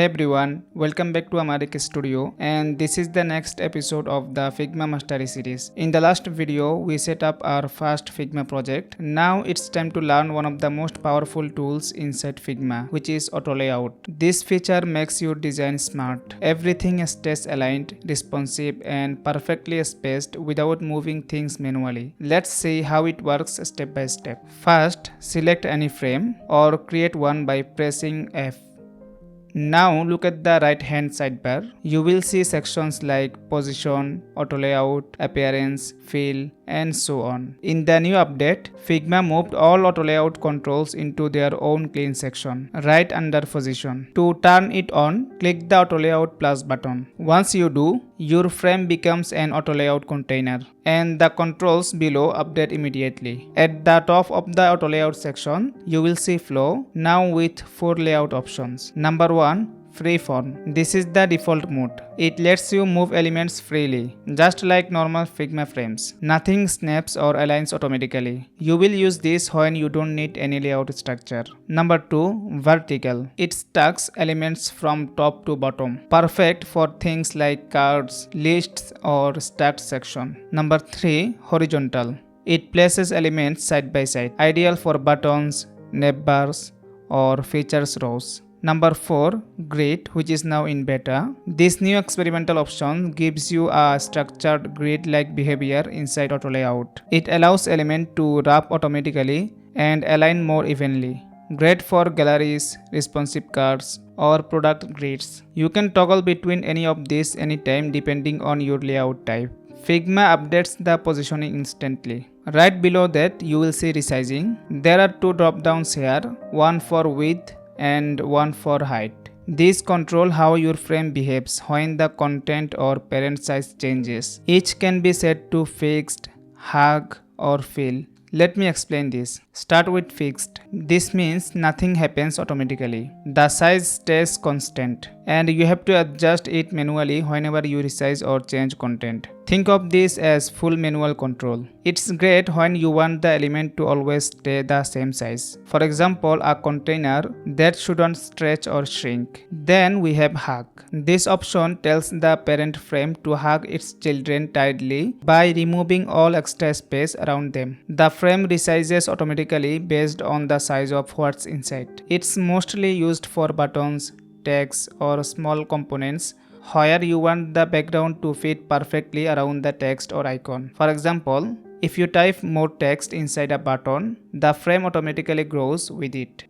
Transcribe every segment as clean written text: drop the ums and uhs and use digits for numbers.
Hey everyone, welcome back to Amariq Studio, and this is the next episode of the Figma Mastery series. In the last video, we set up our first Figma project. Now it's time to learn one of the most powerful tools inside Figma, which is auto layout. This feature makes your design smart. Everything stays aligned, responsive, and perfectly spaced without moving things manually. Let's see how it works step by step. First, select any frame or create one by pressing F. Now look at the right hand sidebar. You will see sections like position, auto layout, appearance, fill, and so on. In the new update, Figma moved all auto layout controls into their own clean section, right under position. To turn it on, click the auto layout plus button. Once you do, your frame becomes an auto layout container, and the controls below update immediately. At the top of the auto layout section, you will see flow, now with 4 layout options. Number 1. Freeform. This is the default mode. It lets you move elements freely, just like normal Figma frames. Nothing snaps or aligns automatically. You will use this when you don't need any layout structure. Number 2. Vertical. It stacks elements from top to bottom. Perfect for things like cards, lists, or stacked section. Number 3. Horizontal. It places elements side by side, ideal for buttons, navbars, or features rows. Number 4. Grid, which is now in beta. This new experimental option gives you a structured grid-like behavior inside auto layout. It allows elements to wrap automatically and align more evenly. Great for galleries, responsive cards, or product grids. You can toggle between any of these anytime depending on your layout type. Figma updates the positioning instantly. Right below that, you will see resizing. There are 2 drop-downs here, one for width and one for height. These control how your frame behaves when the content or parent size changes. Each can be set to fixed, hug, or fill. Let me explain this. Start with fixed. This means nothing happens automatically. The size stays constant, and you have to adjust it manually whenever you resize or change content. Think of this as full manual control. It's great when you want the element to always stay the same size. For example, a container that shouldn't stretch or shrink. Then we have hug. This option tells the parent frame to hug its children tightly by removing all extra space around them. The frame resizes automatically based on the size of what's inside. It's mostly used for buttons, text, or small components where you want the background to fit perfectly around the text or icon. For example, if you type more text inside a button, the frame automatically grows with it.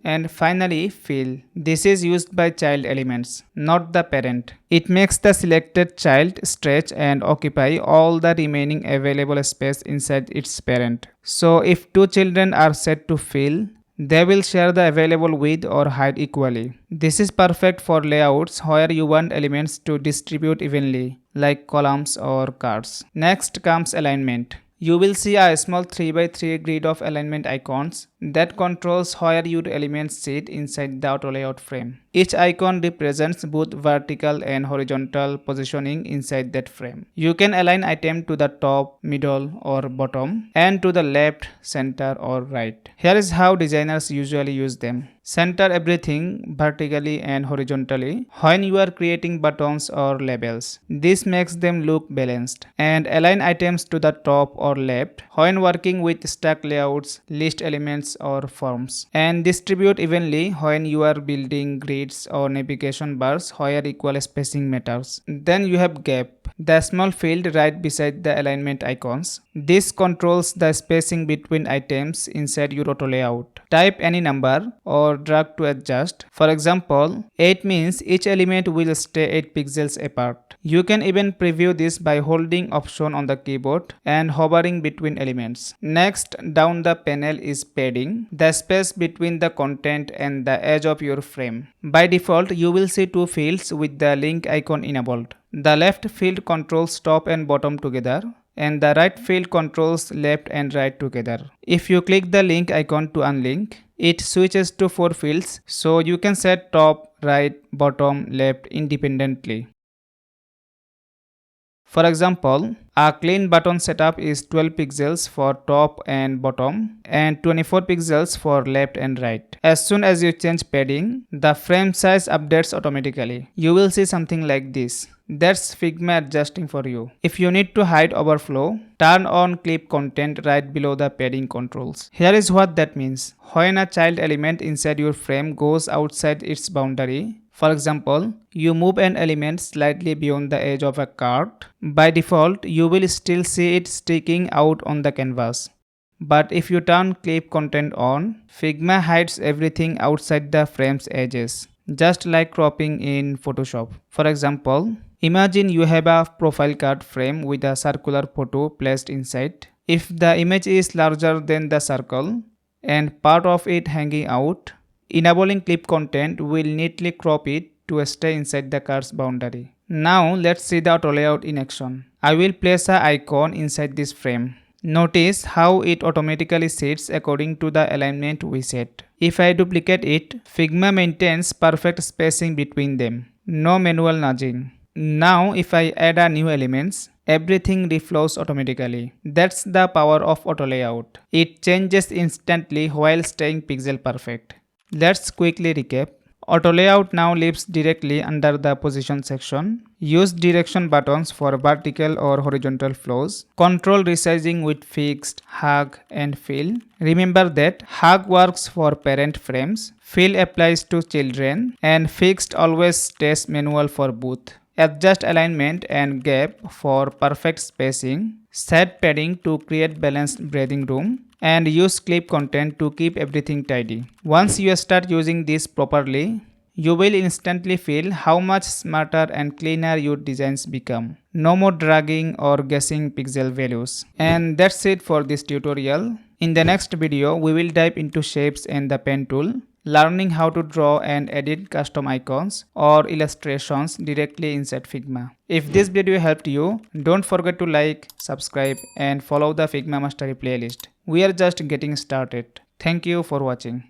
And finally, fill. This is used by child elements, not the parent. It makes the selected child stretch and occupy all the remaining available space inside its parent. So if 2 children are set to fill, they will share the available width or height equally. This is perfect for layouts where you want elements to distribute evenly, like columns or cards. Next comes alignment. You will see a small 3x3 grid of alignment icons that controls where your elements sit inside the auto layout frame. Each icon represents both vertical and horizontal positioning inside that frame. You can align item to the top, middle, or bottom, and to the left, center, or right. Here is how designers usually use them. Center everything vertically and horizontally when you are creating buttons or labels. This makes them look balanced. And align items to the top or left when working with stack layouts, list elements, or forms. And distribute evenly when you are building grids or navigation bars where equal spacing matters. Then you have gap, the small field right beside the alignment icons. This controls the spacing between items inside your auto layout. Type any number or drag to adjust. For example, 8 means each element will stay 8 pixels apart. You can even preview this by holding Option on the keyboard and hovering between elements. Next, down the panel is padding, the space between the content and the edge of your frame. By default, you will see 2 fields with the link icon enabled. The left field controls top and bottom together, and the right field controls left and right together. If you click the link icon to unlink, it switches to 4 fields, so you can set top, right, bottom, left independently. For example, a clean button setup is 12 pixels for top and bottom and 24 pixels for left and right. As soon as you change padding, the frame size updates automatically. You will see something like this. That's Figma adjusting for you. If you need to hide overflow, turn on clip content right below the padding controls. Here is what that means. When a child element inside your frame goes outside its boundary, for example, you move an element slightly beyond the edge of a card, by default, you will still see it sticking out on the canvas. But if you turn clip content on, Figma hides everything outside the frame's edges, just like cropping in Photoshop. For example, imagine you have a profile card frame with a circular photo placed inside. If the image is larger than the circle and part of it hanging out, enabling clip content will neatly crop it to stay inside the card's boundary. Now let's see the auto layout in action. I will place an icon inside this frame. Notice how it automatically sits according to the alignment we set. If I duplicate it, Figma maintains perfect spacing between them. No manual nudging. Now if I add a new elements, everything reflows automatically. That's the power of auto layout. It changes instantly while staying pixel perfect. Let's quickly recap. Auto layout now lives directly under the position section. Use direction buttons for vertical or horizontal flows. Control resizing with fixed, hug and fill. Remember that hug works for parent frames, fill applies to children, and fixed always stays manual for both. Adjust alignment and gap for perfect spacing. Set padding to create balanced breathing room. And use clip content to keep everything tidy. Once you start using this properly, you will instantly feel how much smarter and cleaner your designs become. No more dragging or guessing pixel values. And that's it for this tutorial. In the next video, we will dive into shapes and the pen tool, learning how to draw and edit custom icons or illustrations directly inside Figma. If this video helped you, don't forget to like, subscribe and follow the Figma Mastery playlist. We are just getting started. Thank you for watching.